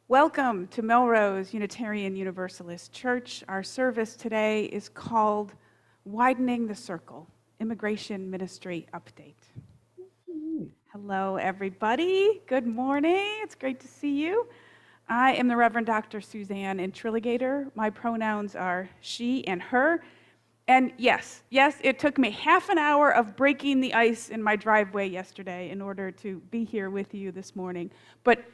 Welcome to Melrose Unitarian Universalist Church. Our service today is called Widening the Circle, Immigration Ministry Update. Hello, everybody. Good morning. It's great to see you. I am the Reverend Dr. Suzanne Intriligator. My pronouns are she and her. And yes, it took me half an hour of breaking the ice in my driveway yesterday in order to be here with you this morning. But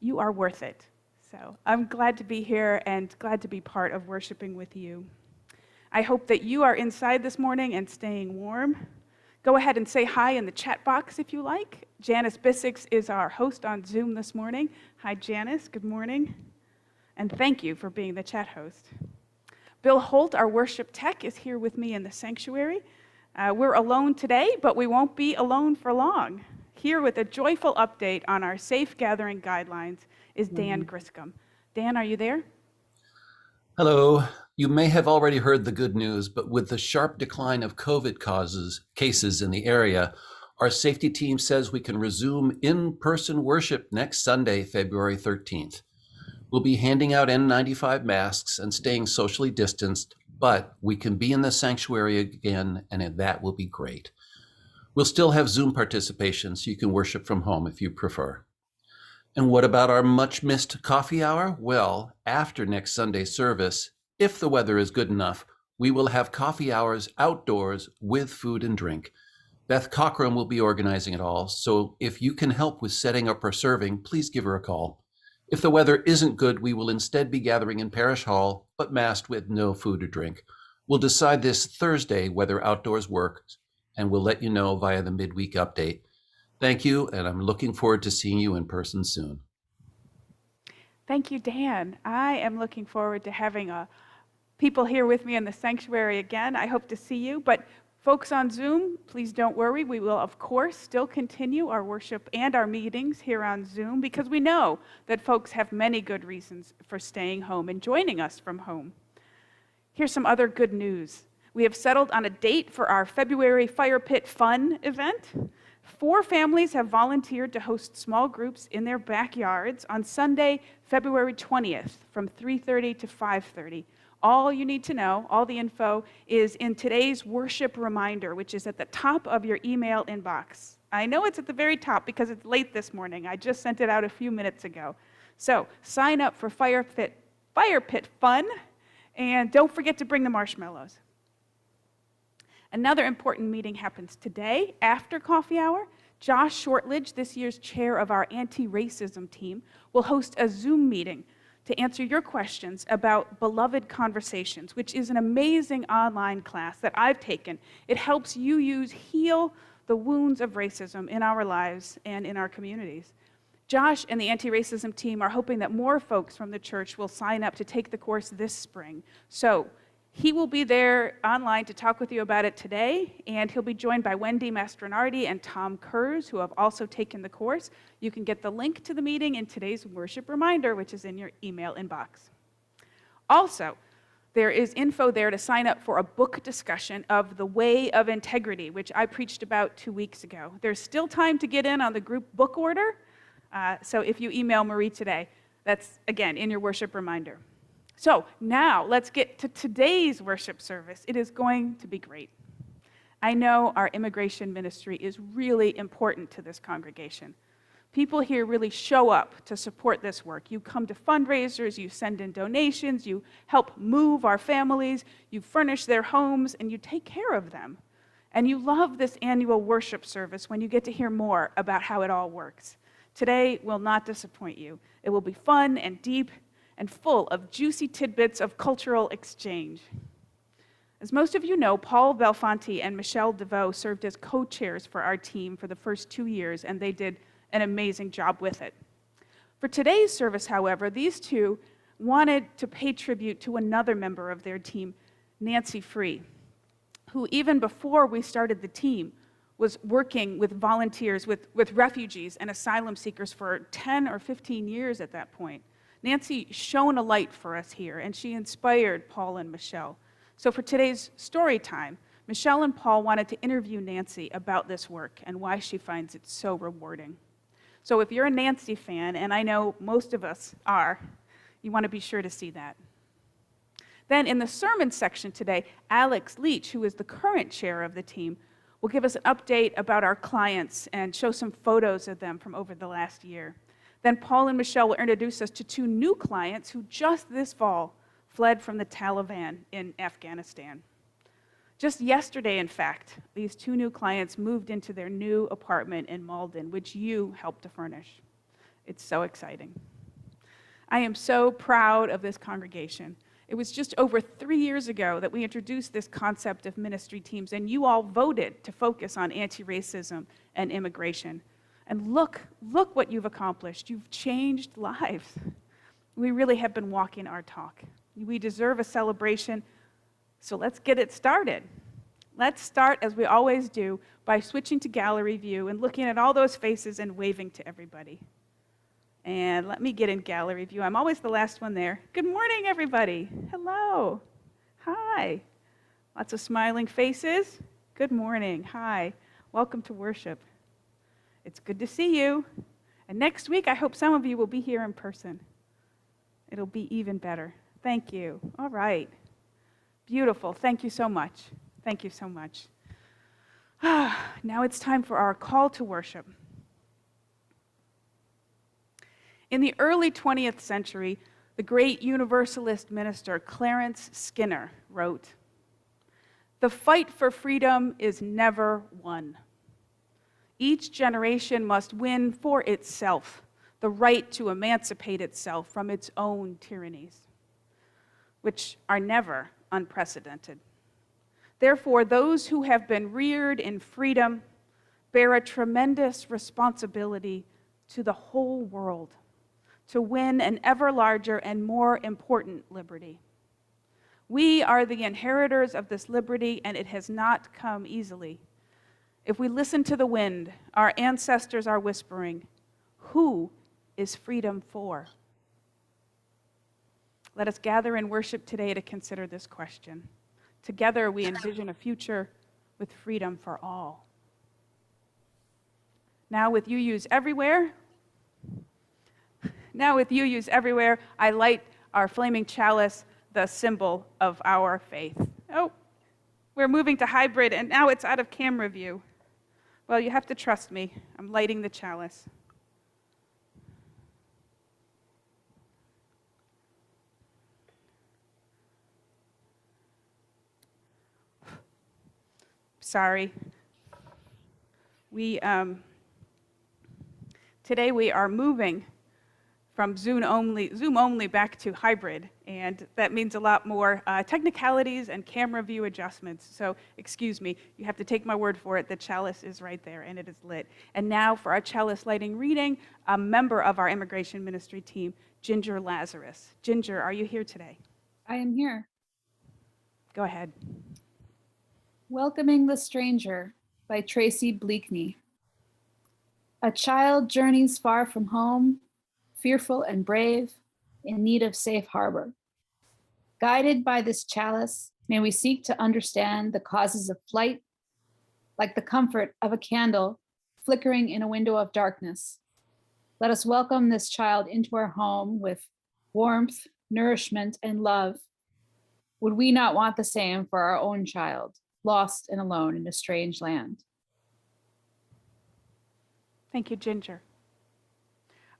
you are worth it. So I'm glad to be here and glad to be part of worshiping with you. I hope that you are inside this morning and staying warm. Go ahead and say hi in the chat box if you like. Janice Bissix is our host on Zoom this morning. Hi, Janice. Good morning. And thank you for being the chat host. Bill Holt, our worship tech, is here with me in the sanctuary. We're alone today, but we won't be alone for long. Here with a joyful update on our safe gathering guidelines is Dan Griscom. Dan, are you there? Hello. You may have already heard the good news, but with the sharp decline of COVID cases in the area, our safety team says we can resume in-person worship next Sunday, February 13th. We'll be handing out N95 masks and staying socially distanced, but we can be in the sanctuary again, and that will be great. We'll still have Zoom participation, so you can worship from home if you prefer. And what about our much-missed coffee hour? Well, after next Sunday's service, if the weather is good enough, we will have coffee hours outdoors with food and drink. Beth Cochran will be organizing it all, so if you can help with setting up or serving, please give her a call. If the weather isn't good, we will instead be gathering in Parish Hall, but masked with no food or drink. We'll decide this Thursday whether outdoors works, and we'll let you know via the midweek update. Thank you, and I'm looking forward to seeing you in person soon. Thank you, Dan. I am looking forward to having people here with me in the sanctuary again. I hope to see you, but folks on Zoom, please don't worry. We will, of course, still continue our worship and our meetings here on Zoom because we know that folks have many good reasons for staying home and joining us from home. Here's some other good news. We have settled on a date for our February Fire Pit Fun event. 4 families have volunteered to host small groups in their backyards on Sunday, February 20th from 3:30 to 5:30. All you need to know, all the info, is in today's worship reminder, which is at the top of your email inbox. I know it's at the very top because it's late this morning. I just sent it out a few minutes ago. So sign up for Fire Pit Fun, and don't forget to bring the marshmallows. Another important meeting happens today after coffee hour. Josh Shortledge, this year's chair of our anti-racism team, will host a Zoom meeting to answer your questions about Beloved Conversations, which is an amazing online class that I've taken. It helps you heal the wounds of racism in our lives and in our communities. Josh and the anti-racism team are hoping that more folks from the church will sign up to take the course this spring. So he will be there online to talk with you about it today, and he'll be joined by Wendy Mastronardi and Tom Kurz, who have also taken the course. You can get the link to the meeting in today's worship reminder, which is in your email inbox. Also, there is info there to sign up for a book discussion of The Way of Integrity, which I preached about 2 weeks ago. There's still time to get in on the group book order, so if you email Marie today, that's, again, in your worship reminder. So now let's get to today's worship service. It is going to be great. I know our immigration ministry is really important to this congregation. People here really show up to support this work. You come to fundraisers, you send in donations, you help move our families, you furnish their homes, and you take care of them. And you love this annual worship service when you get to hear more about how it all works. Today will not disappoint you. It will be fun and deep and full of juicy tidbits of cultural exchange. As most of you know, Paul Belfonte and Michelle DeVoe served as co-chairs for our team for the first 2 years, and they did an amazing job with it. For today's service, however, these two wanted to pay tribute to another member of their team, Nancy Free, who even before we started the team was working with volunteers, with refugees and asylum seekers for 10 or 15 years at that point. Nancy shone a light for us here, and she inspired Paul and Michelle. So for today's story time, Michelle and Paul wanted to interview Nancy about this work and why she finds it so rewarding. So if you're a Nancy fan, and I know most of us are, you want to be sure to see that. Then in the sermon section today, Alex Leach, who is the current chair of the team, will give us an update about our clients and show some photos of them from over the last year. Then Paul and Michelle will introduce us to 2 new clients who just this fall fled from the Taliban in Afghanistan. Just yesterday, in fact, these 2 new clients moved into their new apartment in Malden, which you helped to furnish. It's so exciting. I am so proud of this congregation. It was just over 3 years ago that we introduced this concept of ministry teams, and you all voted to focus on anti-racism and immigration. And look what you've accomplished. You've changed lives. We really have been walking our talk. We deserve a celebration, so let's get it started. Let's start, as we always do, by switching to gallery view and looking at all those faces and waving to everybody. And let me get in gallery view. I'm always the last one there. Good morning, everybody. Hello. Hi. Lots of smiling faces. Good morning. Hi. Welcome to worship. It's good to see you. And next week, I hope some of you will be here in person. It'll be even better. Thank you. All right. Beautiful. Thank you so much. Thank you so much. Now it's time for our call to worship. In the early 20th century, the great Universalist minister Clarence Skinner wrote, "The fight for freedom is never won. Each generation must win for itself the right to emancipate itself from its own tyrannies, which are never unprecedented. Therefore, those who have been reared in freedom bear a tremendous responsibility to the whole world to win an ever larger and more important liberty. We are the inheritors of this liberty, and it has not come easily. If we listen to the wind, our ancestors are whispering, 'Who is freedom for?' Let us gather in worship today to consider this question. Together, we envision a future with freedom for all." Now with UUs everywhere, I light our flaming chalice, the symbol of our faith. Oh, we're moving to hybrid, and now it's out of camera view. Well, you have to trust me. I'm lighting the chalice. Sorry. Today we are moving from Zoom only back to hybrid, and that means a lot more technicalities and camera view adjustments. So excuse me, you have to take my word for it. The chalice is right there, and it is lit. And now for our chalice lighting reading, a member of our immigration ministry team, Ginger Lazarus. Ginger, are you here today? I am here. Go ahead. Welcoming the Stranger by Tracy Bleakney. A child journeys far from home, fearful and brave, in need of safe harbor. Guided by this chalice, may we seek to understand the causes of flight, like the comfort of a candle flickering in a window of darkness. Let us welcome this child into our home with warmth, nourishment, and love. Would we not want the same for our own child, lost and alone in a strange land? Thank you, Ginger.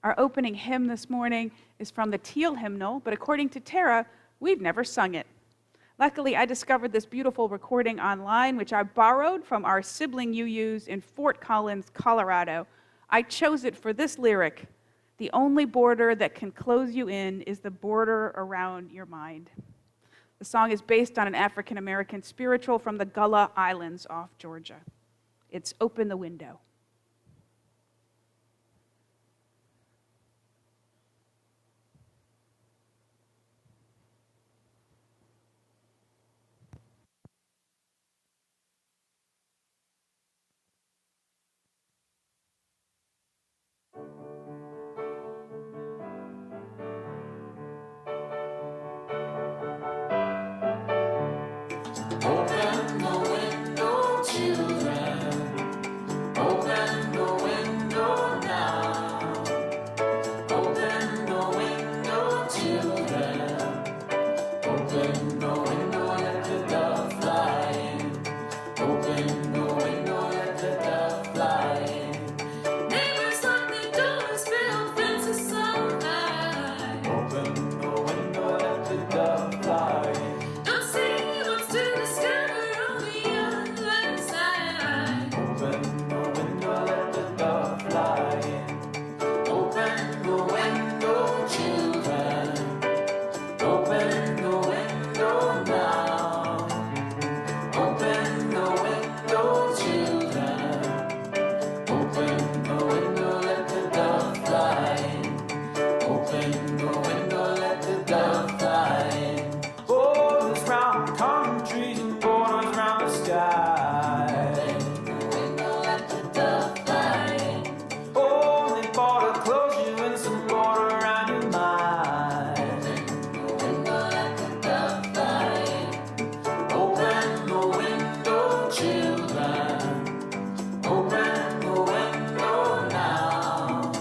Our opening hymn this morning is from the Teal hymnal, but according to Tara, we've never sung it. Luckily, I discovered this beautiful recording online, which I borrowed from our sibling UUs in Fort Collins, Colorado. I chose it for this lyric: "The only border that can close you in is the border around your mind." The song is based on an African-American spiritual from the Gullah Islands off Georgia. It's "Open the Window." Open the window, children. Open Open the window, let the dove fly in. Borders round the countries and borders round the sky. Open the window, let the dove fly in. Only border closure and some border around your mind. Open the window, let the dove fly in. Open the window, children. Open the window now.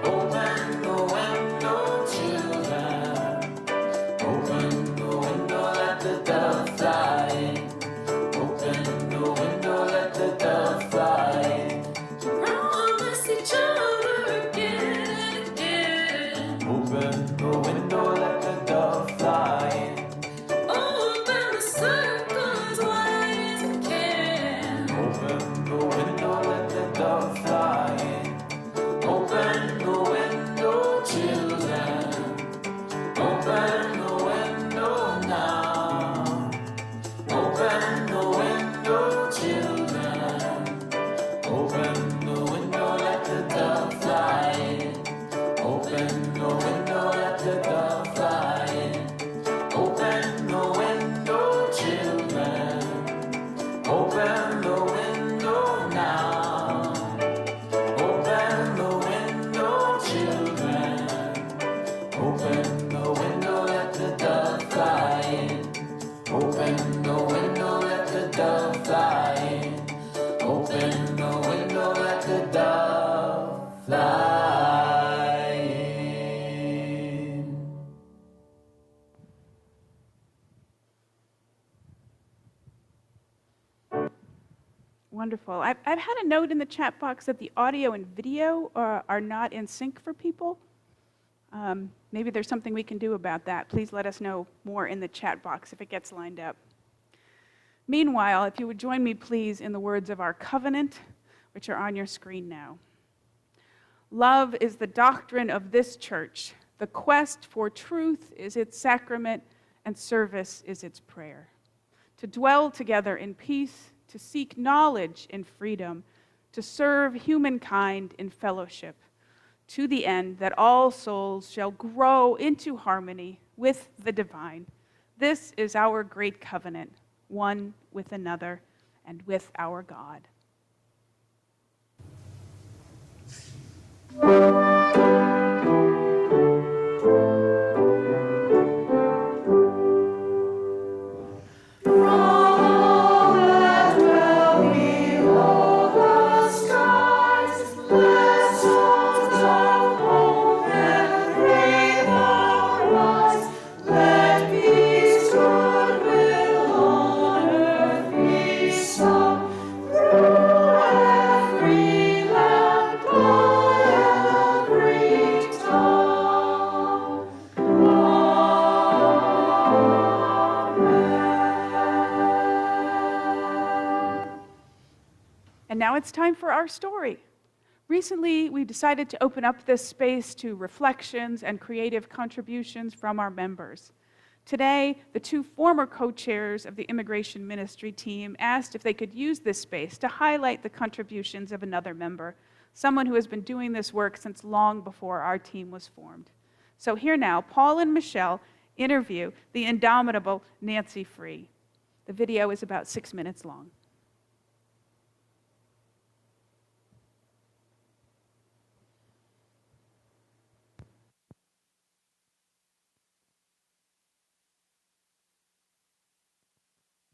Open the window, children. Open the window, let the dove fly in. Open the window, let the dove fly in. Promise each other again and again. Open the window, let the dove fly in. Open the circle as wide as it can. Open the window, let the dove fly in. Open the window, children. Open the window now. Open the window, children. Open the window, let the dove fly in. Open the window, let the dove fly in. Open the window, children. Open the window now. Open the window, children. Open the window, let the dove fly in. Open the window, let the dove fly in. Open the window, let the dove fly in. Wonderful. I've had a note in the chat box that the audio and video are not in sync for people. Maybe there's something we can do about that. Please let us know more in the chat box if it gets lined up. Meanwhile, if you would join me, please, in the words of our covenant, which are on your screen now. Love is the doctrine of this church. The quest for truth is its sacrament, and service is its prayer. To dwell together in peace, to seek knowledge in freedom, to serve humankind in fellowship, to the end that all souls shall grow into harmony with the divine. This is our great covenant, one with another and with our God. And now it's time for our story. Recently, we decided to open up this space to reflections and creative contributions from our members. Today, the two former co-chairs of the immigration ministry team asked if they could use this space to highlight the contributions of another member, someone who has been doing this work since long before our team was formed. So here now, Paul and Michelle interview the indomitable Nancy Free. The video is about 6 minutes long.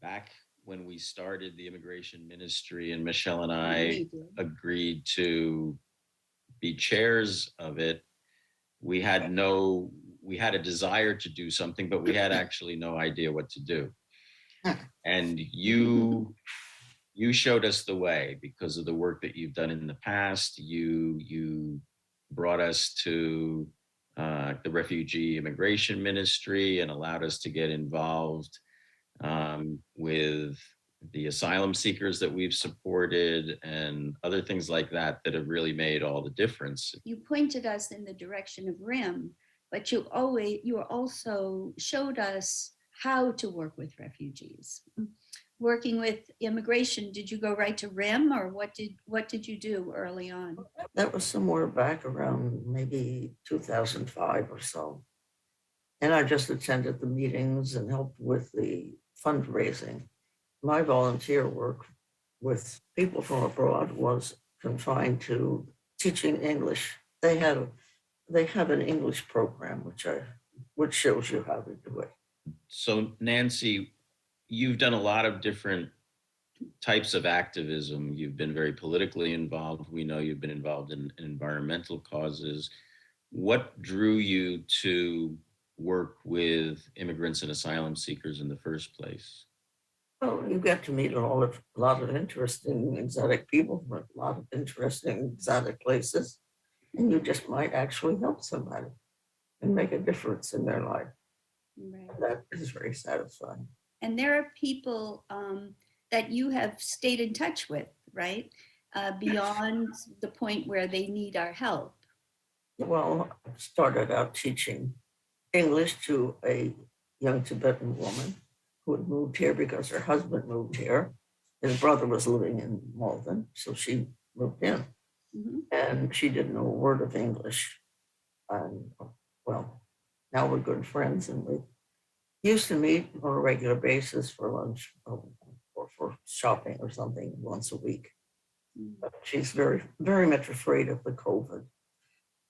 Back when we started the immigration ministry and Michelle and I agreed to be chairs of it, we had a desire to do something, but we had actually no idea what to do. And you showed us the way because of the work that you've done in the past. You brought us to the refugee immigration ministry and allowed us to get involved with the asylum seekers that we've supported and other things like that that have really made all the difference. You pointed us in the direction of RIM, but you also showed us how to work with refugees. working with immigration, did you go right to RIM, or what did you do early on? That was somewhere back around maybe 2005 or so. And I just attended the meetings and helped with the fundraising. My volunteer work with people from abroad was confined to teaching English. They have an English program which shows you how to do it. So Nancy, you've done a lot of different types of activism. You've been very politically involved. We know you've been involved in environmental causes. What drew you to work with immigrants and asylum seekers in the first place? Well, you get to meet a lot of interesting exotic people from a lot of interesting exotic places, and you just might actually help somebody and make a difference in their life. Right. That is very satisfying. And there are people that you have stayed in touch with, right? Beyond the point where they need our help. Well, I started out teaching English to a young Tibetan woman who had moved here because her husband moved here. His brother was living in Malden, so she moved in. Mhm. And she didn't know a word of English. And well, now we're good friends, and we used to meet on a regular basis for lunch or for shopping or something once a week. But she's very, very much afraid of the COVID.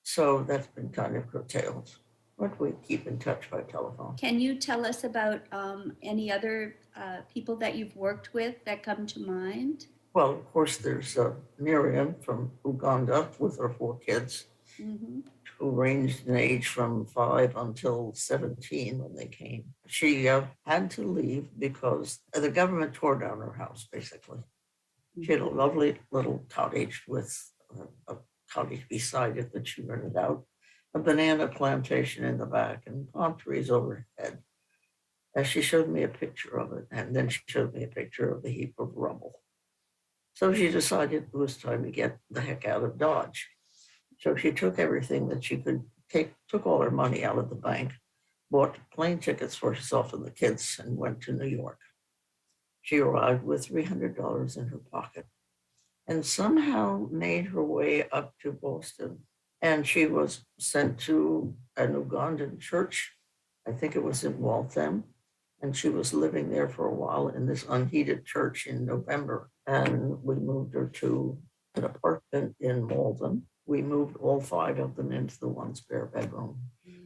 So that's been kind of curtailed. But we keep in touch by telephone. Can you tell us about any other people that you've worked with that come to mind? Well, of course, there's Miriam from Uganda with her 4 kids, Mhm. who ranged in age from 5 until 17 when they came. She had to leave because the government tore down her house, basically. She had a lovely little cottage with a cottage beside it that she rented out, a banana plantation in the back, and palm trees overhead. And she showed me a picture of it, and then she showed me a picture of the heap of rubble. So she decided it was time to get the heck out of Dodge. So she took everything that she could take, took all her money out of the bank, bought plane tickets for herself and the kids, and went to New York. She arrived with $300 in her pocket and somehow made her way up to Boston. And she was sent to an Ugandan church. I think it was in Waltham. And she was living there for a while in this unheated church in November. And we moved her to an apartment in Malden. We moved all 5 of them into the 1 spare bedroom.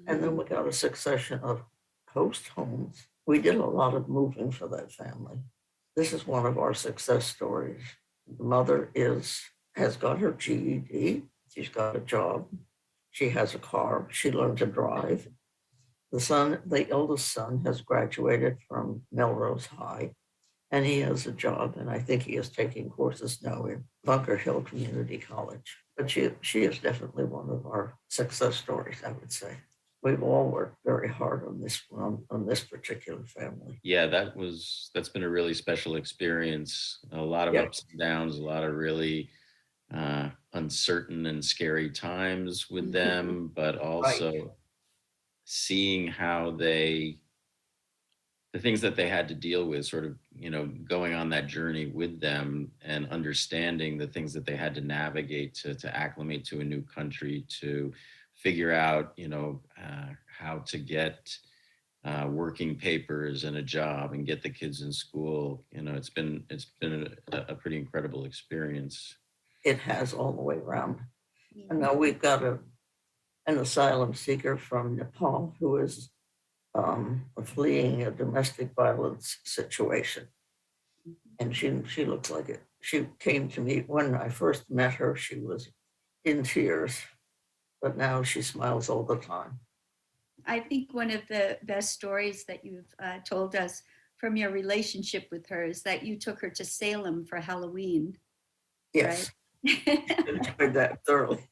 And then we got a succession of host homes. We did a lot of moving for that family. This is one of our success stories. The mother has got her GED. She's got a job. She has a car. She learned to drive. The eldest son, has graduated from Melrose High, and he has a job, and I think he is taking courses now in Bunker Hill Community College. But she is definitely one of our success stories, I would say. We've all worked very hard on this particular family. Yeah, that's been a really special experience. A lot of ups and downs, a lot of really uncertain and scary times with them, but also seeing how the things that they had to deal with, sort of, going on that journey with them and understanding the things that they had to navigate to acclimate to a new country, to figure out, how to get working papers and a job and get the kids in school. It's been a pretty incredible experience. It has all the way around. And now we've got an asylum seeker from Nepal who is fleeing a domestic violence situation. And she looks like it. She came to me when I first met her, she was in tears, but now she smiles all the time. I think one of the best stories that you've told us from your relationship with her is that you took her to Salem for Halloween. Yes, Right? enjoyed that thoroughly.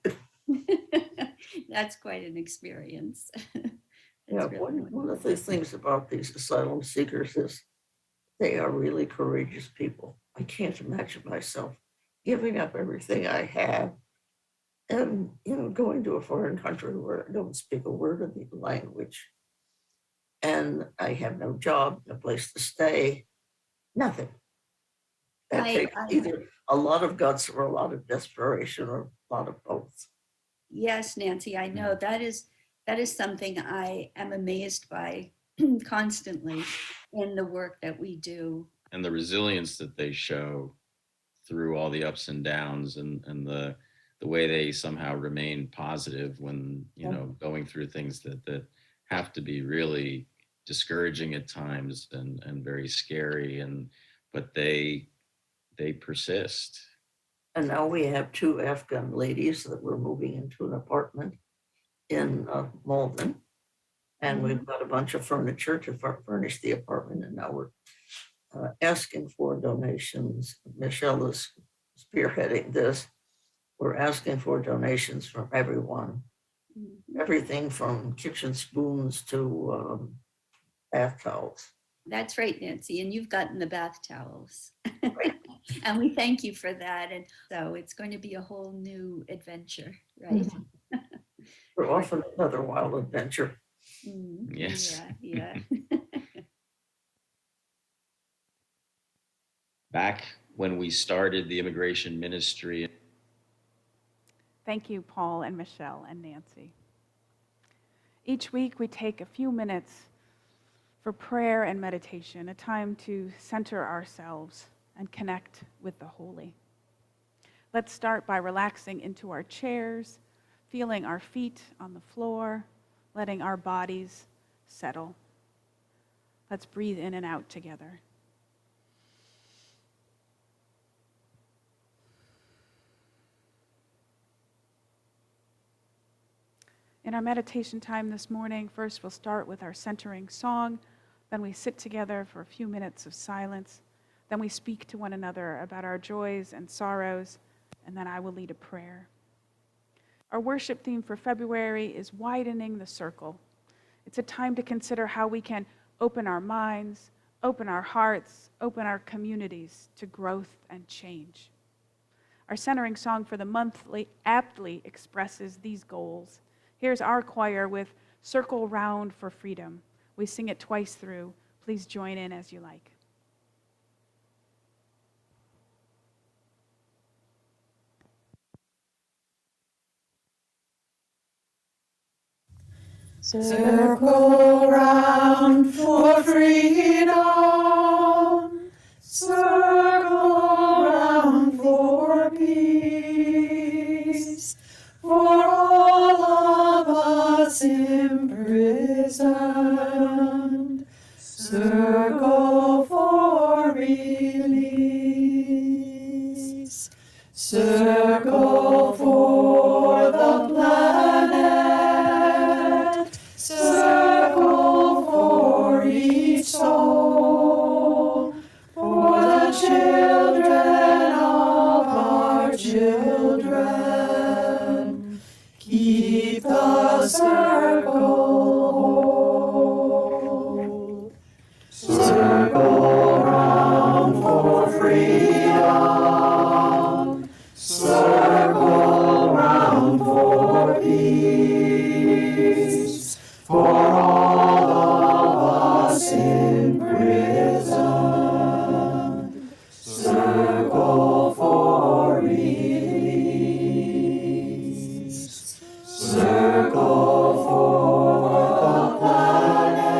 That's quite an experience. Yeah, one of the things about these asylum seekers is they are really courageous people. I can't imagine myself giving up everything I have and going to a foreign country where I don't speak a word of the language, and I have no job, no place to stay, Nothing. That I- takes I- either a lot of guts or a lot of desperation or a lot of both. Yes, Nancy, I know that is something I am amazed by constantly in the work that we do. And the resilience that they show through all the ups and downs, and the way they somehow remain positive when, you know, going through things that have to be really discouraging at times and very scary, but they persist. And now we have 2 Afghan ladies that we're moving into an apartment in Malden. And we've got a bunch of furniture to furnish the apartment. And now we're asking for donations. Michelle is spearheading this. We're asking for donations from everyone. Everything from kitchen spoons to bath towels. That's right, Nancy, and you've gotten the bath towels. And we thank you for that. And so it's going to be a whole new adventure, right? We're off on another wild adventure. Yes. Yeah. Back when we started the immigration ministry. Thank you, Paul and Michelle and Nancy. Each week we take a few minutes for prayer and meditation, a time to center ourselves and connect with the holy. Let's start by relaxing into our chairs, feeling our feet on the floor, letting our bodies settle. Let's breathe in and out together. In our meditation time this morning, first we'll start with our centering song, then we sit together for a few minutes of silence, then we speak to one another about our joys and sorrows, and then I will lead a prayer. Our worship theme for February is Widening the Circle. It's a time to consider how we can open our minds, open our hearts, open our communities to growth and change. Our centering song for the month aptly expresses these goals. Here's our choir with Circle Round for Freedom. We sing it twice through. Please join in as you like. Circle round for freedom, circle round for peace, for all of us imprisoned, circle for release, circle for the planet, circle for each soul, for the children of our children. Keep the circle whole. Circle round for freedom, circle round for peace, for all of us imprisoned, circle for release, circle for the planet,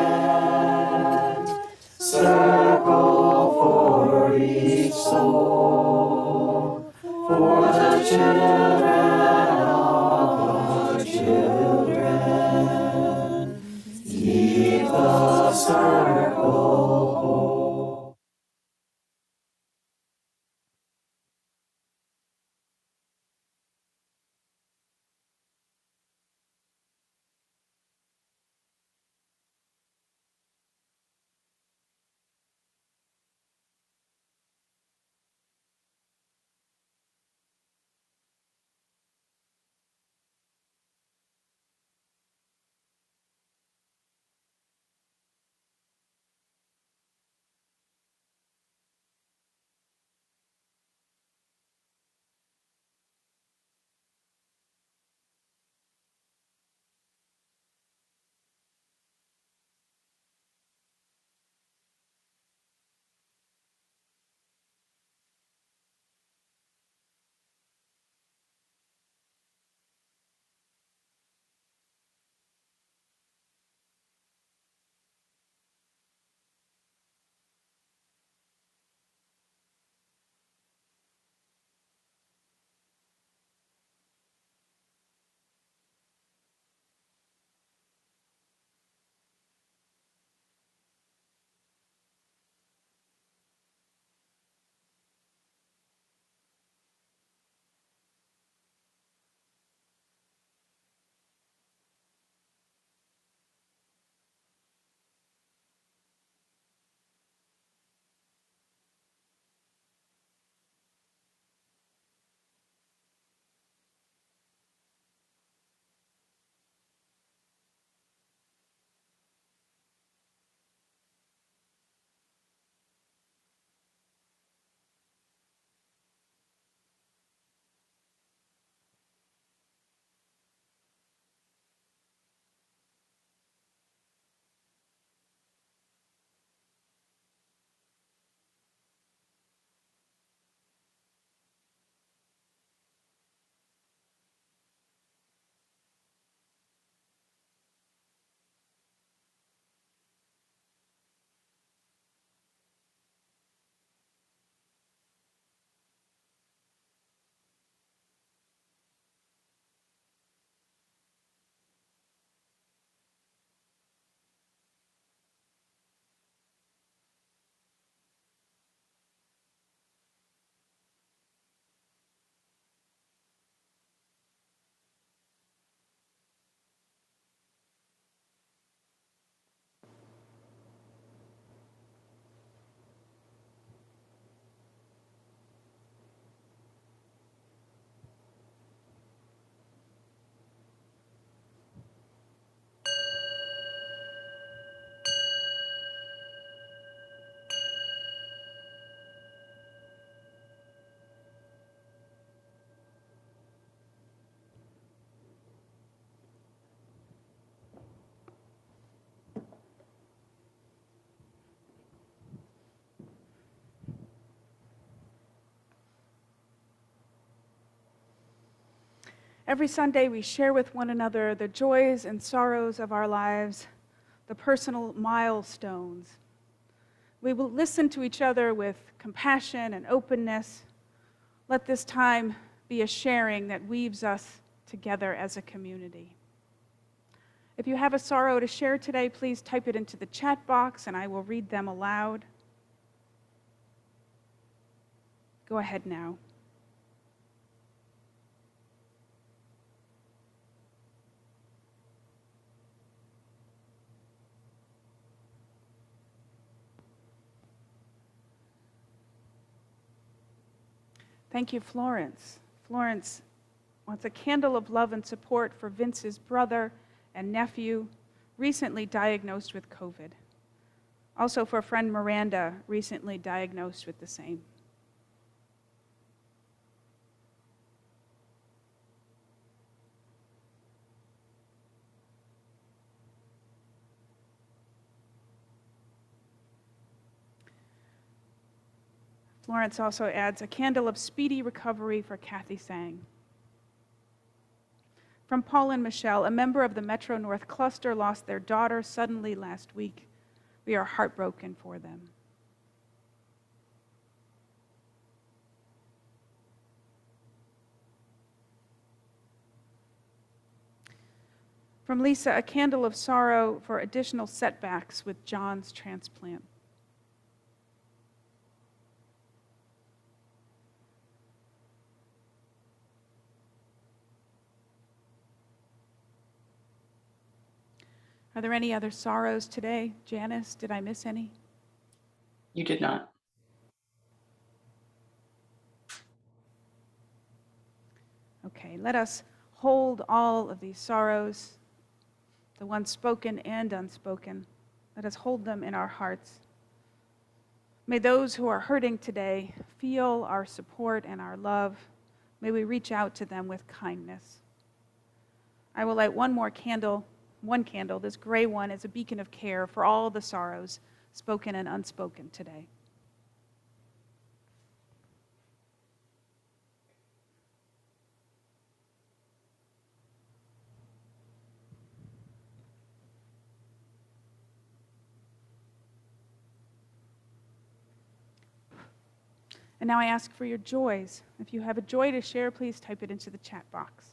circle for each soul, for the children of our children. Keep the circle whole. Every Sunday, we share with one another the joys and sorrows of our lives, the personal milestones. We will listen to each other with compassion and openness. Let this time be a sharing that weaves us together as a community. If you have a sorrow to share today, please type it into the chat box and I will read them aloud. Go ahead now. Thank you, Florence. Florence wants a candle of love and support for Vince's brother and nephew, recently diagnosed with COVID. Also for friend Miranda, recently diagnosed with the same. Florence also adds a candle of speedy recovery for Kathy Sang. From Paul and Michelle, a member of the Metro North cluster lost their daughter suddenly last week. We are heartbroken for them. From Lisa, a candle of sorrow for additional setbacks with John's transplant. Are there any other sorrows today? Janice, did I miss any? You did not. Okay, let us hold all of these sorrows, the ones spoken and unspoken. Let us hold them in our hearts. May those who are hurting today feel our support and our love. May we reach out to them with kindness. I will light one candle, this gray one, as a beacon of care for all the sorrows, spoken and unspoken today. And now I ask for your joys. If you have a joy to share, please type it into the chat box.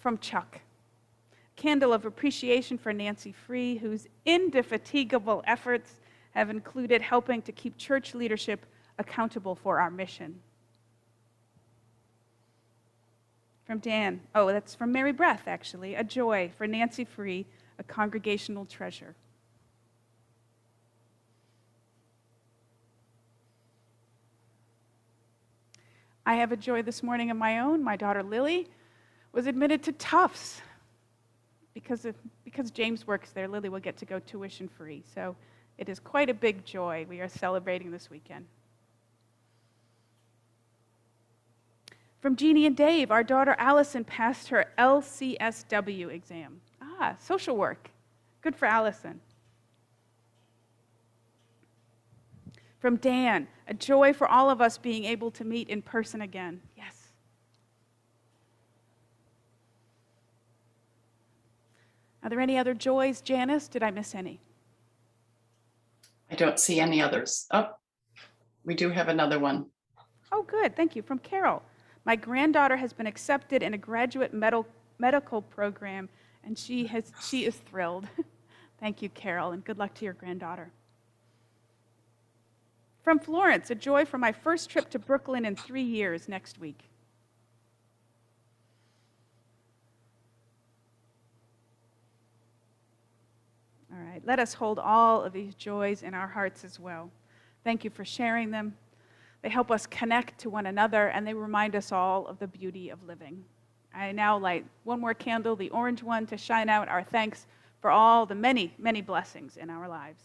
From Chuck, candle of appreciation for Nancy Free, whose indefatigable efforts have included helping to keep church leadership accountable for our mission. From Dan, that's from Mary Breath, actually, a joy for Nancy Free, a congregational treasure. I have a joy this morning of my own. My daughter Lily was admitted to Tufts. Because James works there, Lily will get to go tuition free. So it is quite a big joy we are celebrating this weekend. From Jeannie and Dave, our daughter Allison passed her LCSW exam. Social work. Good for Allison. From Dan, a joy for all of us being able to meet in person again. Yes. Are there any other joys? Janice, did I miss any? I don't see any others. Oh, we do have another one. Oh, good. Thank you. From Carol. My granddaughter has been accepted in a graduate medical program, and she is thrilled. Thank you, Carol, and good luck to your granddaughter. From Florence, a joy for my first trip to Brooklyn in 3 years next week. All right, let us hold all of these joys in our hearts as well. Thank you for sharing them. They help us connect to one another, and they remind us all of the beauty of living. I now light one more candle, the orange one, to shine out our thanks for all the many, many blessings in our lives.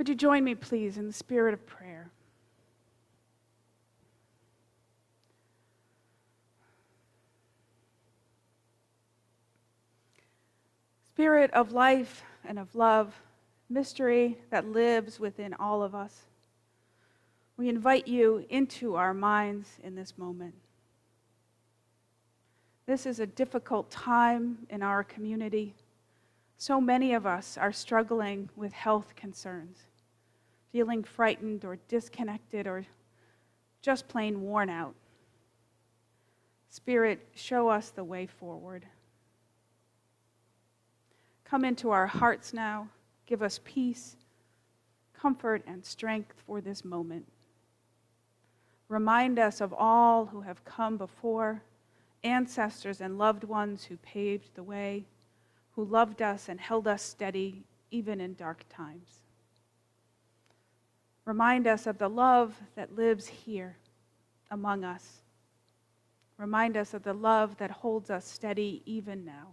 Would you join me, please, in the spirit of prayer? Spirit of life and of love, mystery that lives within all of us, we invite you into our minds in this moment. This is a difficult time in our community. So many of us are struggling with health concerns, feeling frightened or disconnected or just plain worn out. Spirit, show us the way forward. Come into our hearts now. Give us peace, comfort, and strength for this moment. Remind us of all who have come before, ancestors and loved ones who paved the way, who loved us and held us steady even in dark times. Remind us of the love that lives here among us. Remind us of the love that holds us steady even now.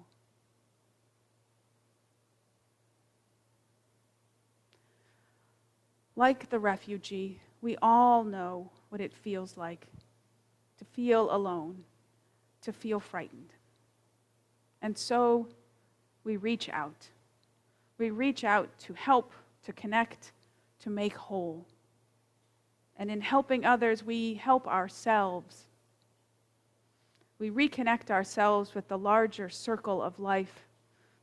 Like the refugee, we all know what it feels like to feel alone, to feel frightened. And so we reach out. We reach out to help, to connect, to make whole. And in helping others, we help ourselves. We reconnect ourselves with the larger circle of life,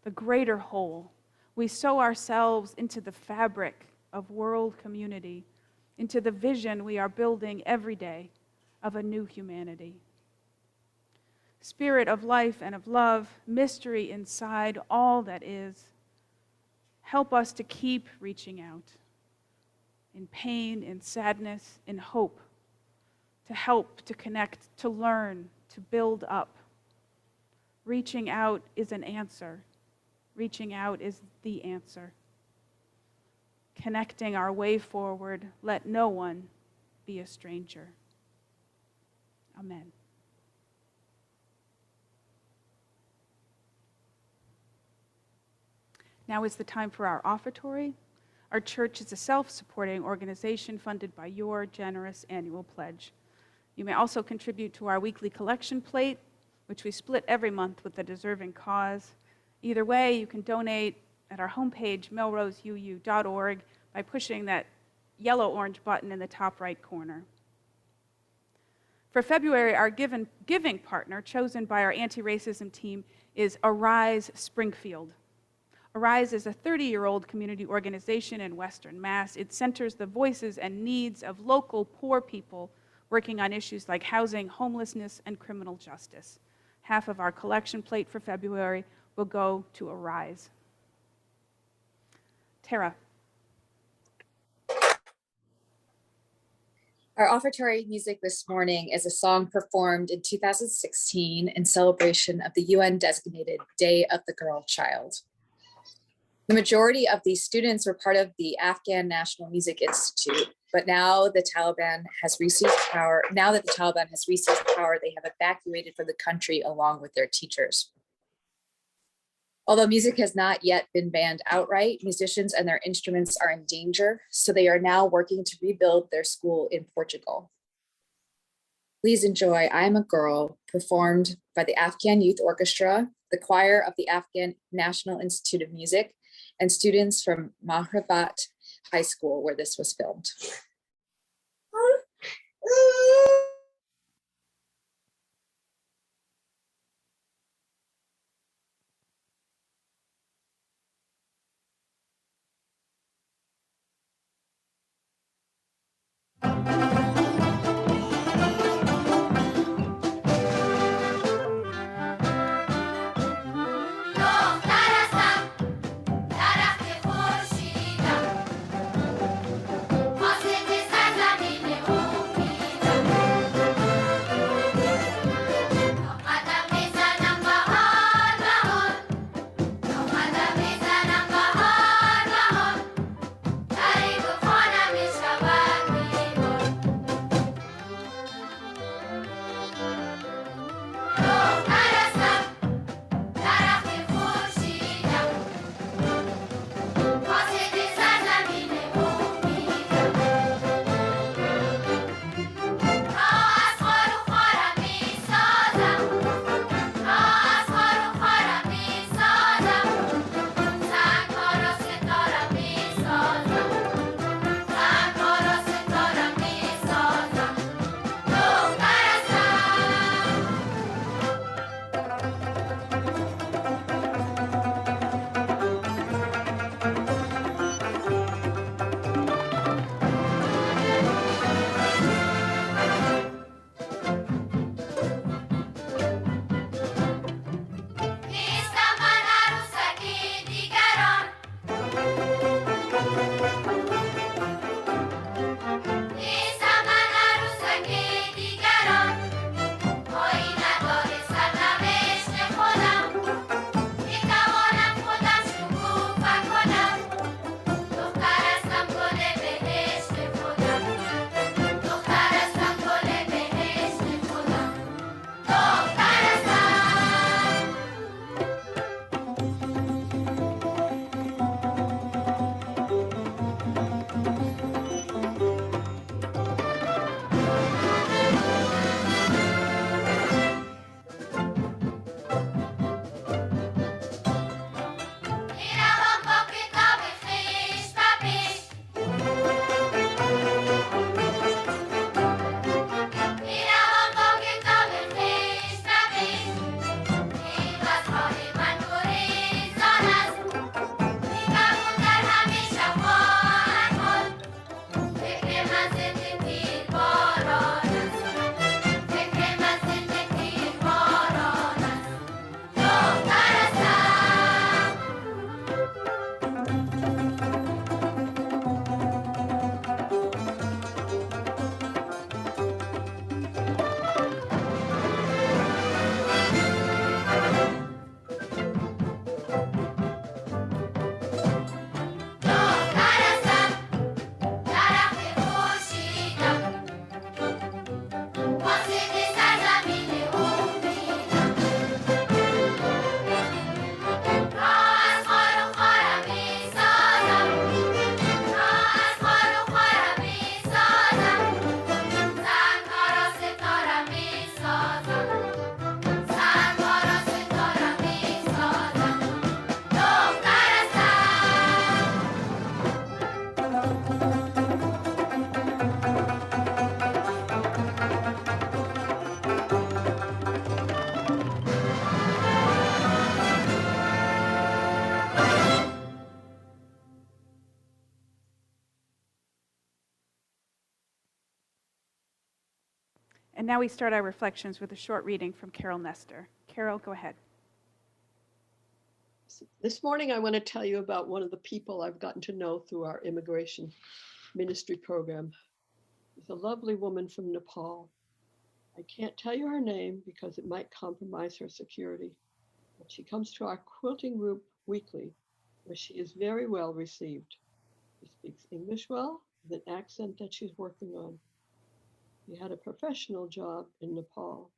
the greater whole. We sew ourselves into the fabric of world community, into the vision we are building every day of a new humanity. Spirit of life and of love, mystery inside all that is, help us to keep reaching out in pain, in sadness, in hope, to help, to connect, to learn, to build up. Reaching out is an answer. Reaching out is the answer. Connecting our way forward, let no one be a stranger. Amen. Now is the time for our offertory. Our church is a self-supporting organization funded by your generous annual pledge. You may also contribute to our weekly collection plate, which we split every month with a deserving cause. Either way, you can donate at our homepage, melroseuu.org, by pushing that yellow-orange button in the top right corner. For February, our giving partner, chosen by our anti-racism team, is Arise Springfield. Arise is a 30-year-old community organization in Western Mass. It centers the voices and needs of local poor people working on issues like housing, homelessness, and criminal justice. Half of our collection plate for February will go to Arise. Tara. Our offertory music this morning is a song performed in 2016 in celebration of the UN-designated Day of the Girl Child. The majority of these students were part of the Afghan National Music Institute, but now that the Taliban has reseized power, they have evacuated from the country along with their teachers. Although music has not yet been banned outright, musicians and their instruments are in danger, so they are now working to rebuild their school in Portugal. Please enjoy I'm a Girl, performed by the Afghan Youth Orchestra, the choir of the Afghan National Institute of Music, and students from Mahrabat High School, where this was filmed. And now we start our reflections with a short reading from Carol Nestor. Carol, go ahead. This morning, I want to tell you about one of the people I've gotten to know through our immigration ministry program. It's a lovely woman from Nepal. I can't tell you her name because it might compromise her security. But she comes to our quilting group weekly, where she is very well received. She speaks English well, with an accent that she's working on. She had a professional job in Nepal.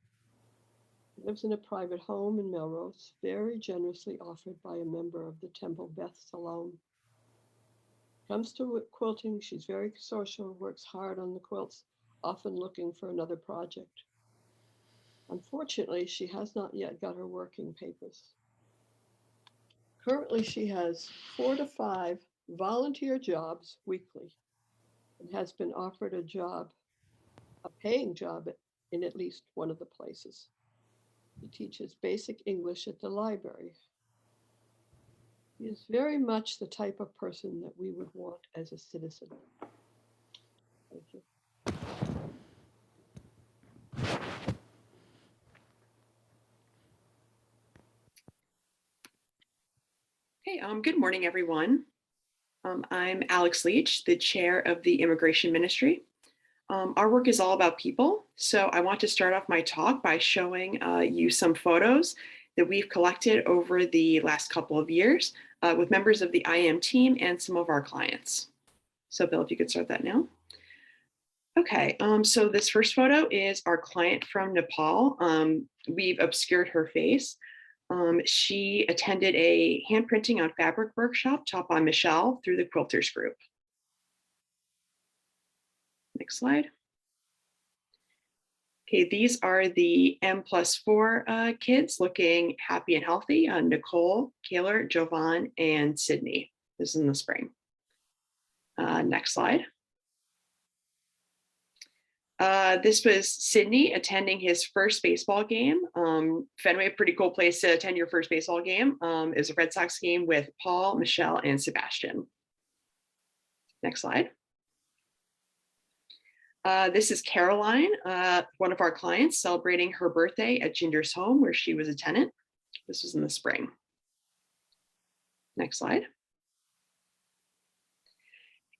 She lives in a private home in Melrose, very generously offered by a member of the temple Beth Salom. Comes to quilting, she's very social, works hard on the quilts, often looking for another project. Unfortunately, she has not yet got her working papers. Currently, she has 4 to 5 volunteer jobs weekly and has been offered a job, a paying job in at least one of the places. She teaches basic English at the library. She is very much the type of person that we would want as a citizen. Thank you. Hey, good morning, everyone. I'm Alex Leach, the chair of the Immigration Ministry. Our work is all about people, so I want to start off my talk by showing you some photos that we've collected over the last couple of years with members of the IM team and some of our clients. So Bill, if you could start that now. Okay, so this first photo is our client from Nepal. We've obscured her face. She attended a hand printing on fabric workshop taught by Michelle through the Quilters group. Next slide. Okay, these are the M+4 kids looking happy and healthy. Nicole, Kaylor, Jovan, and Sydney. This is in the spring. Next slide. This was Sydney attending his first baseball game. Fenway, pretty cool place to attend your first baseball game. It was a Red Sox game with Paul, Michelle, and Sebastian. Next slide. This is Caroline, one of our clients, celebrating her birthday at Ginger's home where she was a tenant. This was in the spring. Next slide.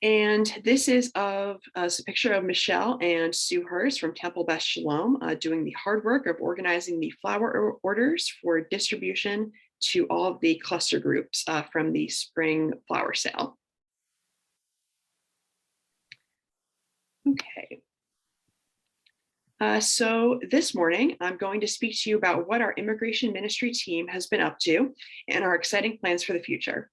And this is a picture of Michelle and Sue Hurst from Temple Beth Shalom doing the hard work of organizing the flower orders for distribution to all of the cluster groups from the spring flower sale. Okay. So this morning, I'm going to speak to you about what our immigration ministry team has been up to and our exciting plans for the future.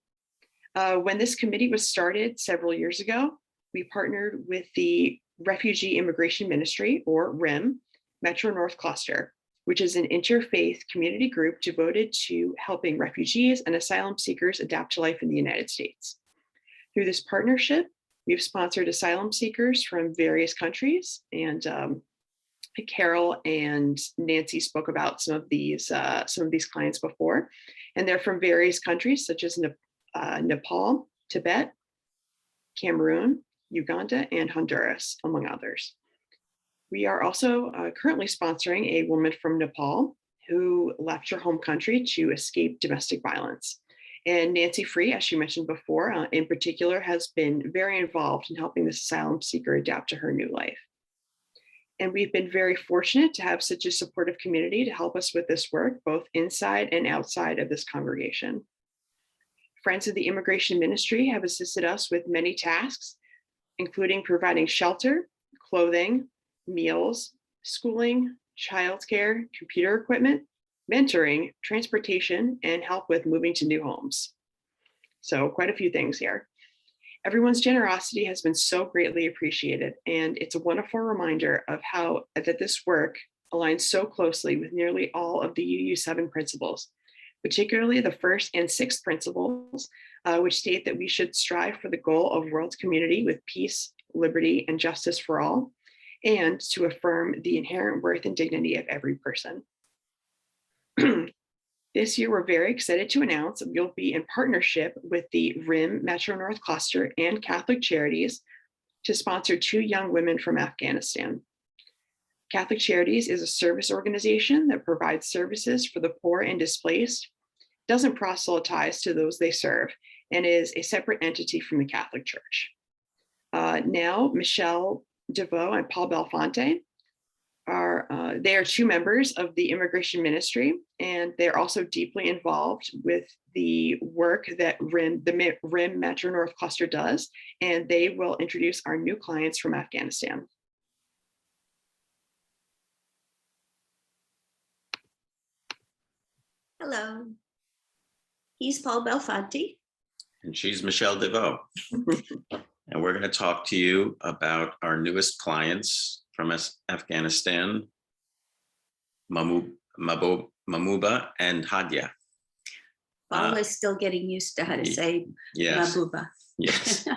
When this committee was started several years ago, we partnered with the Refugee Immigration Ministry, or RIM, Metro North Cluster, which is an interfaith community group devoted to helping refugees and asylum seekers adapt to life in the United States. Through this partnership, we've sponsored asylum seekers from various countries, and Carol and Nancy spoke about some of these clients before, and they're from various countries such as Nepal, Tibet, Cameroon, Uganda, and Honduras, among others. We are also currently sponsoring a woman from Nepal who left her home country to escape domestic violence. And Nancy Free, as she mentioned before, in particular, has been very involved in helping this asylum seeker adapt to her new life. And we've been very fortunate to have such a supportive community to help us with this work, both inside and outside of this congregation. Friends of the Immigration Ministry have assisted us with many tasks, including providing shelter, clothing, meals, schooling, childcare, computer equipment, mentoring, transportation, and help with moving to new homes. So quite a few things here. Everyone's generosity has been so greatly appreciated, and it's a wonderful reminder of how that this work aligns so closely with nearly all of the UU7 principles, particularly the first and sixth principles, which state that we should strive for the goal of world community with peace, liberty, and justice for all, and to affirm the inherent worth and dignity of every person. This year, we're very excited to announce that we'll be in partnership with the RIM Metro North Cluster and Catholic Charities to sponsor 2 young women from Afghanistan. Catholic Charities is a service organization that provides services for the poor and displaced, doesn't proselytize to those they serve, and is a separate entity from the Catholic Church. Now, Michelle DeVoe and Paul Belfonte they are two members of the immigration ministry, and they're also deeply involved with the work that the RIM Metro North Cluster does, and they will introduce our new clients from Afghanistan. Hello. He's Paul Belfonte. And she's Michelle DeVoe. And we're going to talk to you about our newest clients from Afghanistan, Mamuba and Hadia. Paul is still getting used to how to say yes. Mabuba. Yes.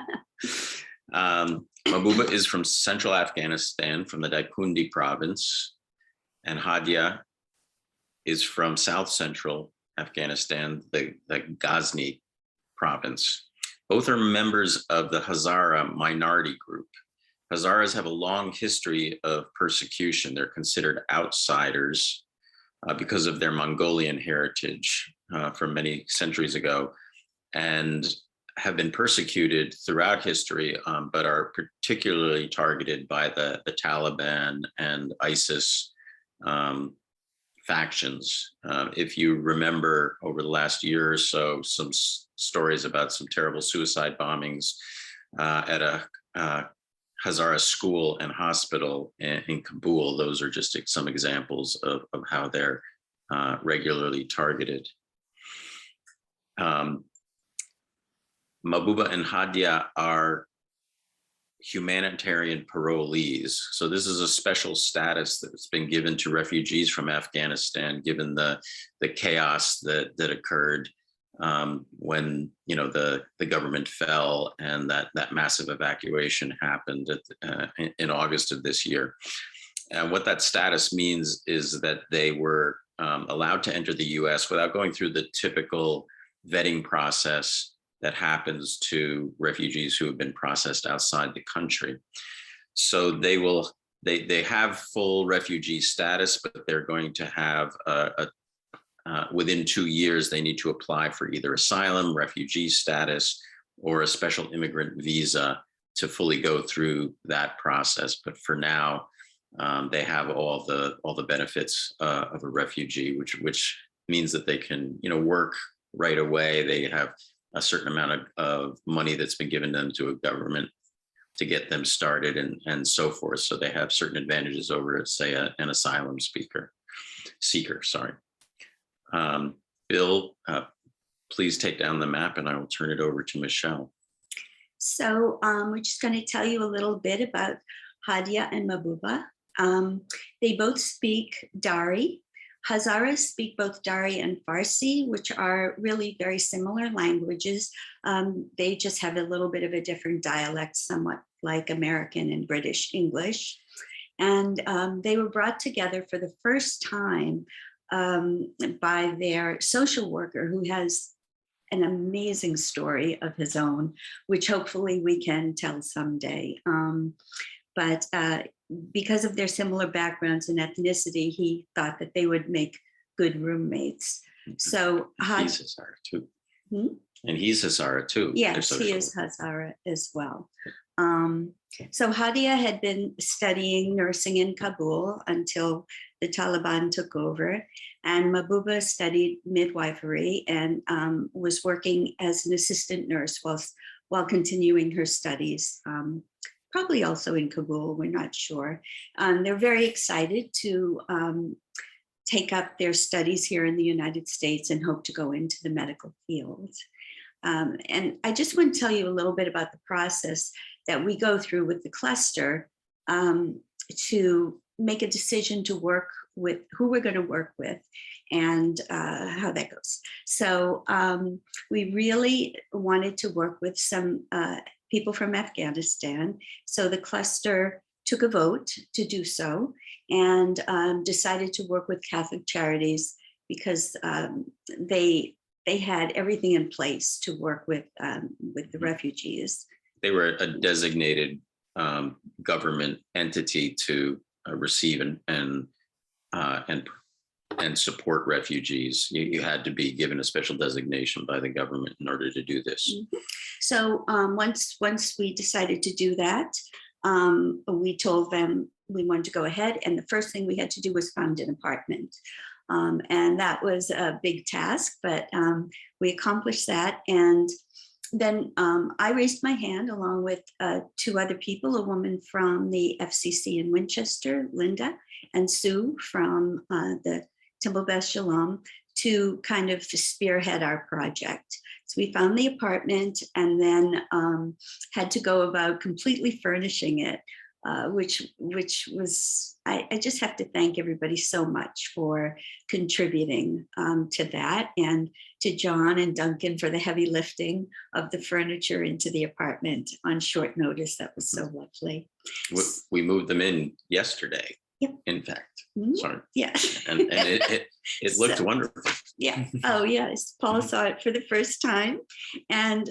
Mabuba is from central Afghanistan, from the Daikundi province, and Hadia is from south central Afghanistan, the Ghazni province. Both are members of the Hazara minority group. Hazaras have a long history of persecution. They're considered outsiders because of their Mongolian heritage from many centuries ago, and have been persecuted throughout history, but are particularly targeted by the Taliban and ISIS factions. If you remember over the last year or so, some stories about some terrible suicide bombings at a Hazara school and hospital in Kabul. Those are just some examples of how they're regularly targeted. Mabuba and Hadia are humanitarian parolees. So this is a special status that's been given to refugees from Afghanistan, given the chaos that occurred when the government fell and that massive evacuation happened in August of this year. And what that status means is that they were allowed to enter the US without going through the typical vetting process that happens to refugees who have been processed outside the country. So they have full refugee status, but they're going to have within 2 years, they need to apply for either asylum, refugee status, or a special immigrant visa to fully go through that process. But for now, they have all the benefits of a refugee, which means that they can work right away. They have a certain amount of money that's been given them to a government to get them started and so forth. So they have certain advantages over, say, an asylum seeker. Sorry. Bill, please take down the map and I will turn it over to Michelle. So we're just going to tell you a little bit about Hadia and Mabuba. They both speak Dari. Hazaras speak both Dari and Farsi, which are really very similar languages. They just have a little bit of a different dialect, somewhat like American and British English. And they were brought together for the first time by their social worker, who has an amazing story of his own, which hopefully we can tell someday. But because of their similar backgrounds and ethnicity, he thought that they would make good roommates. So he's Hazara too. And he's Hazara too. Yes, he is Hazara as well. So Hadia had been studying nursing in Kabul until the Taliban took over, and Mabuba studied midwifery and was working as an assistant nurse while continuing her studies. Probably also in Kabul, we're not sure. They're very excited to take up their studies here in the United States and hope to go into the medical field. And I just want to tell you a little bit about the process that we go through with the cluster to make a decision to work with who we're going to work with and how that goes. So we really wanted to work with some people from Afghanistan. So the cluster took a vote to do so and decided to work with Catholic Charities because they had everything in place to work with the refugees. They were a designated government entity to receive and support refugees. You had to be given a special designation by the government in order to do this. So once we decided to do that, we told them we wanted to go ahead, and the first thing we had to do was find an apartment. And that was a big task, but we accomplished that. And then I raised my hand along with two other people, a woman from the FCC in Winchester, Linda, and Sue from the Temple Beth Shalom, to kind of spearhead our project. So we found the apartment and then had to go about completely furnishing it, which was, I just have to thank everybody so much for contributing to that, and to John and Duncan for the heavy lifting of the furniture into the apartment on short notice. That was so lovely. We moved them in yesterday. Yep. In fact, sorry. Yeah. And it looked So, wonderful. yeah. Oh, yes. Paul saw it for the first time, and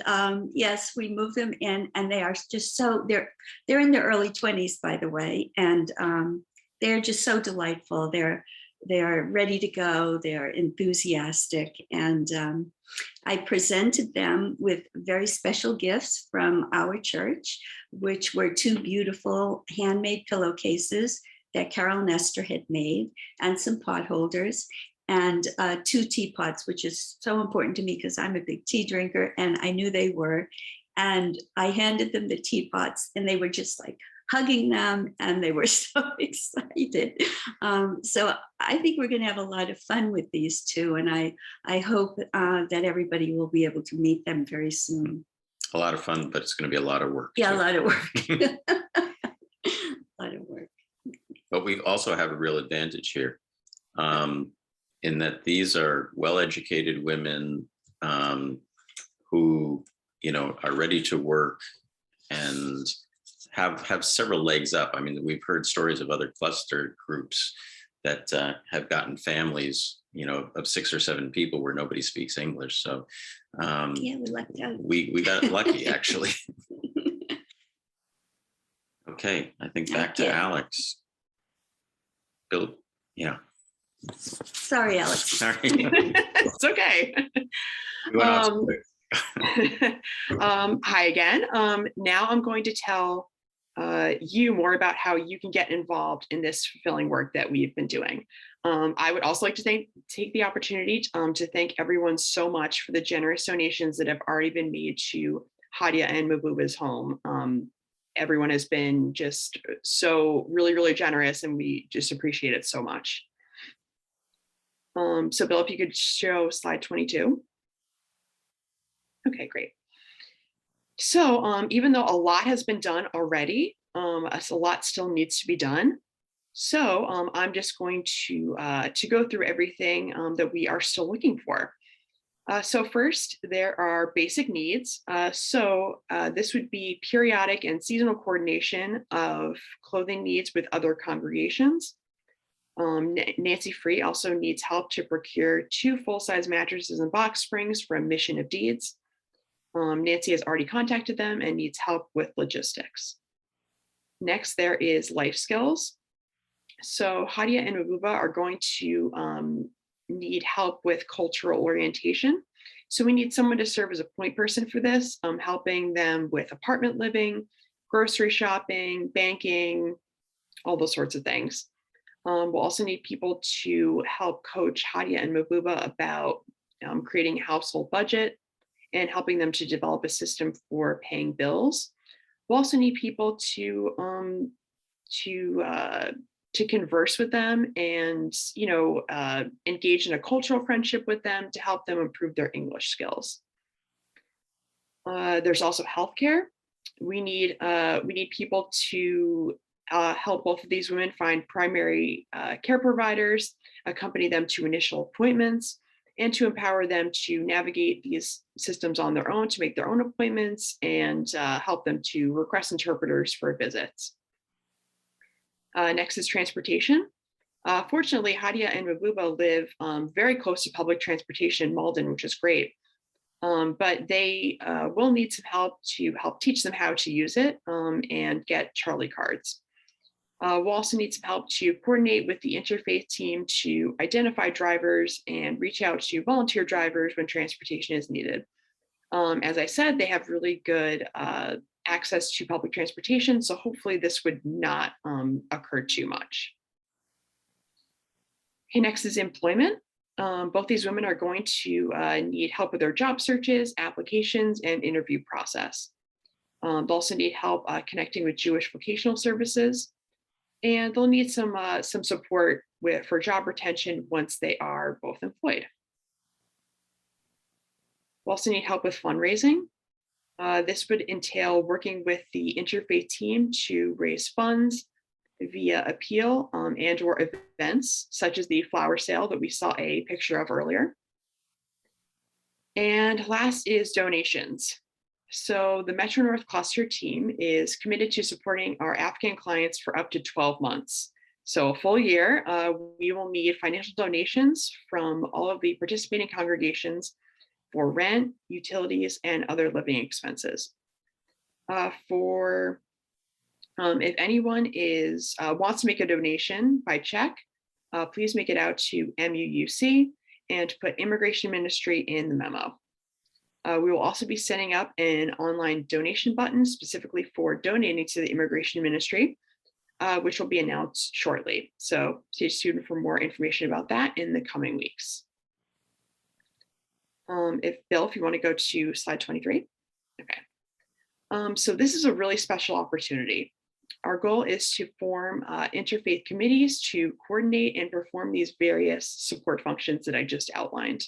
yes, we moved them in, and they are just so they're in their early 20s, by the way, and they're just so delightful. They're ready to go. They're enthusiastic, and I presented them with very special gifts from our church, which were two beautiful handmade pillowcases that Carol Nestor had made, and some pot holders, and 2 teapots, which is so important to me because I'm a big tea drinker, and I knew they were. And I handed them the teapots, and they were just like hugging them, and they were so excited. So I think we're going to have a lot of fun with these two, and I hope that everybody will be able to meet them very soon. A lot of fun, but it's going to be a lot of work. Yeah, too. a lot of work. A lot of work. But we also have a real advantage here, in that these are well-educated women who, are ready to work and have several legs up. I mean, we've heard stories of other cluster groups that have gotten families, of 6 or 7 people where nobody speaks English. So Yeah, we lucked out. we got lucky, actually. Okay, I think back to Alex. Bill, yeah. Sorry, Alex. Sorry. It's okay. We went off so quick. Hi again. Now I'm going to tell you more about how you can get involved in this fulfilling work that we've been doing. I would also like to take the opportunity to thank everyone so much for the generous donations that have already been made to Hadia and Mabuba's home. Everyone has been just so really, really generous, and we just appreciate it so much. So Bill, if you could show slide 22. Okay, great. So even though a lot has been done already, a lot still needs to be done. So I'm just going to go through everything that we are still looking for. So first, there are basic needs. This would be periodic and seasonal coordination of clothing needs with other congregations. Nancy Free also needs help to procure 2 full-size mattresses and box springs from Mission of Deeds. Nancy has already contacted them and needs help with logistics. Next, there is life skills. So Hadia and Mabuba are going to need help with cultural orientation. So we need someone to serve as a point person for this, helping them with apartment living, grocery shopping, banking, all those sorts of things. We'll also need people to help coach Hadia and Mabuba about creating a household budget and helping them to develop a system for paying bills. We'll also need people to converse with them and engage in a cultural friendship with them to help them improve their English skills. There's also healthcare. We need people to help both of these women find primary care providers, accompany them to initial appointments, and to empower them to navigate these systems on their own, to make their own appointments, and help them to request interpreters for visits. Next is transportation. Fortunately, Hadia and Mabuba live very close to public transportation in Malden, which is great. But they will need some help to help teach them how to use it and get Charlie cards. We'll also need some help to coordinate with the interfaith team to identify drivers and reach out to volunteer drivers when transportation is needed. As I said, they have really good access to public transportation, so hopefully this would not occur too much. Okay, next is employment. Both these women are going to need help with their job searches, applications, and interview process. They'll also need help connecting with Jewish vocational services, and they'll need some support for job retention once they are both employed. We'll also need help with fundraising. This would entail working with the interfaith team to raise funds via appeal and or events, such as the flower sale that we saw a picture of earlier. And last is donations. So the Metro North Cluster team is committed to supporting our Afghan clients for up to 12 months. So a full year, we will need financial donations from all of the participating congregations for rent, utilities, and other living expenses. If anyone wants to make a donation by check, please make it out to MUUC and put Immigration Ministry in the memo. We will also be setting up an online donation button specifically for donating to the Immigration Ministry, which will be announced shortly. So stay tuned for more information about that in the coming weeks. Bill, if you want to go to slide 23. Okay. So this is a really special opportunity. Our goal is to form interfaith committees to coordinate and perform these various support functions that I just outlined.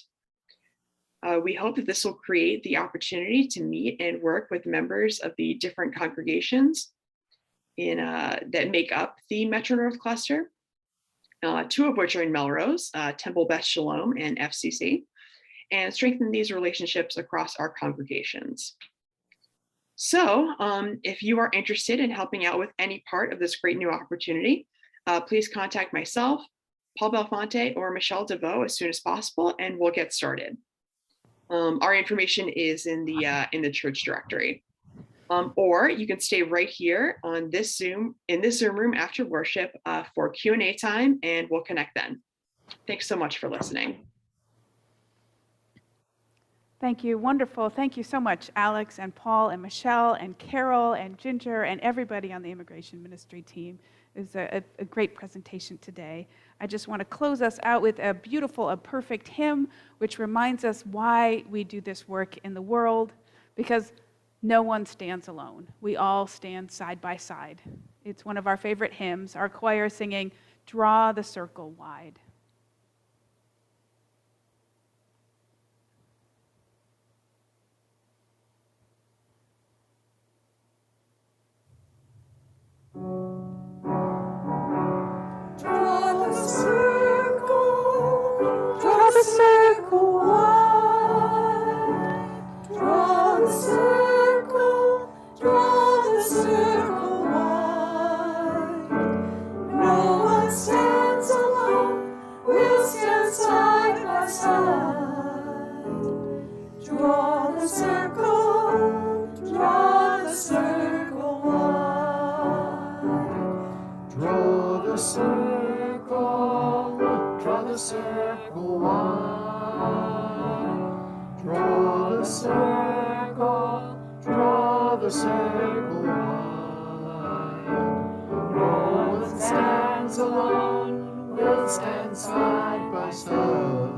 We hope that this will create the opportunity to meet and work with members of the different congregations that make up the Metro North Cluster, two of which are in Melrose, Temple Beth Shalom and FCC, and strengthen these relationships across our congregations. So if you are interested in helping out with any part of this great new opportunity, please contact myself, Paul Belfonte, or Michelle DeVoe as soon as possible, and we'll get started. Our information is in the church directory. Or you can stay right here on this Zoom room after worship for Q&A time, and we'll connect then. Thanks so much for listening. Thank you. Wonderful. Thank you so much, Alex and Paul and Michelle and Carol and Ginger and everybody on the Immigration Ministry team. It was a great presentation today. I just want to close us out with a beautiful, a perfect hymn, which reminds us why we do this work in the world, because no one stands alone. We all stand side by side. It's one of our favorite hymns. Our choir singing, "Draw the Circle Wide." Draw the circle wide. Draw the circle wide. No one stands alone, we'll stand side by side. Draw the circle wide. Draw the circle wide. Draw the circle wide. No one stands alone, we'll stand side by side.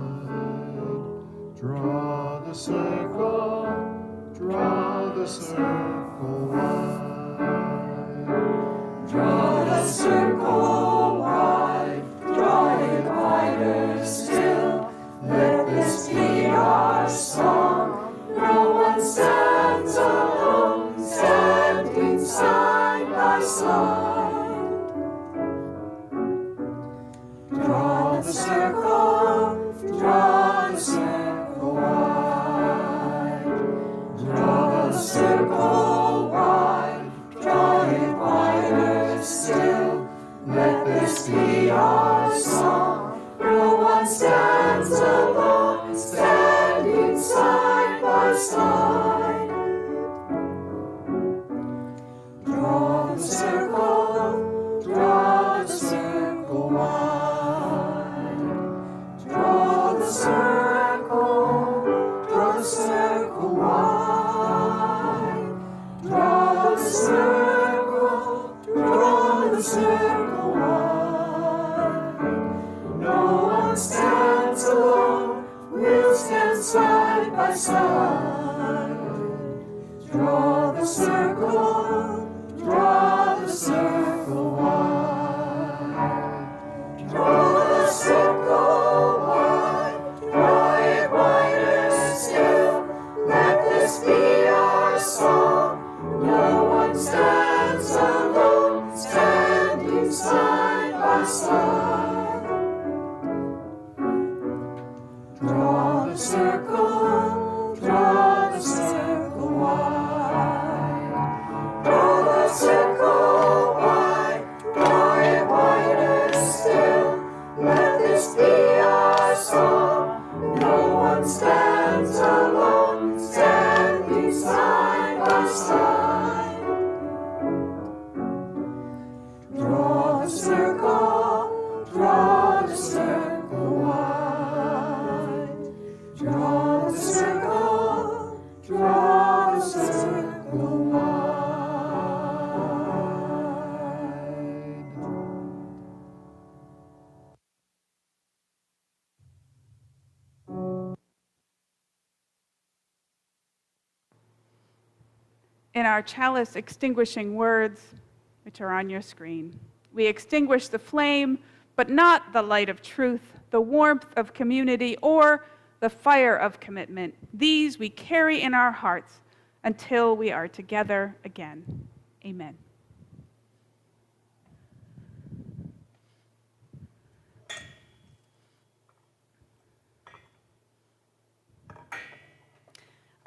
Draw the circle wide. Draw the circle wide, draw it wider still. Let this be our song. No one stands alone, standing side by side. Draw the circle wide. Draw the circle wide, draw it wider still. Let this be our song. No one stands alone, standing side by side. Draw the circle, draw my side. Draw the circle wide. Draw the circle wide, draw it wider still. Let this be our song. No one stands alone, standing side by side. Draw the circle wide. Draw the circle wide, draw it wider still. Let this be our song. No one stands alone, standing side by side. Draw the circle wide. Draw the circle wide. In our chalice extinguishing words, which are on your screen, we extinguish the flame, but not the light of truth, the warmth of community, or the fire of commitment. These we carry in our hearts until we are together again. Amen.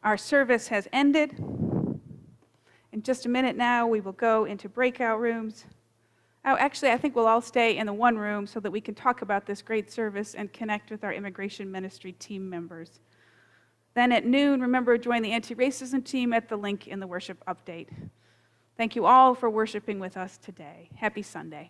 Our service has ended. In just a minute now, we will go into breakout rooms. Oh, actually, I think we'll all stay in the one room so that we can talk about this great service and connect with our immigration ministry team members. Then at noon, remember, join the anti-racism team at the link in the worship update. Thank you all for worshiping with us today. Happy Sunday.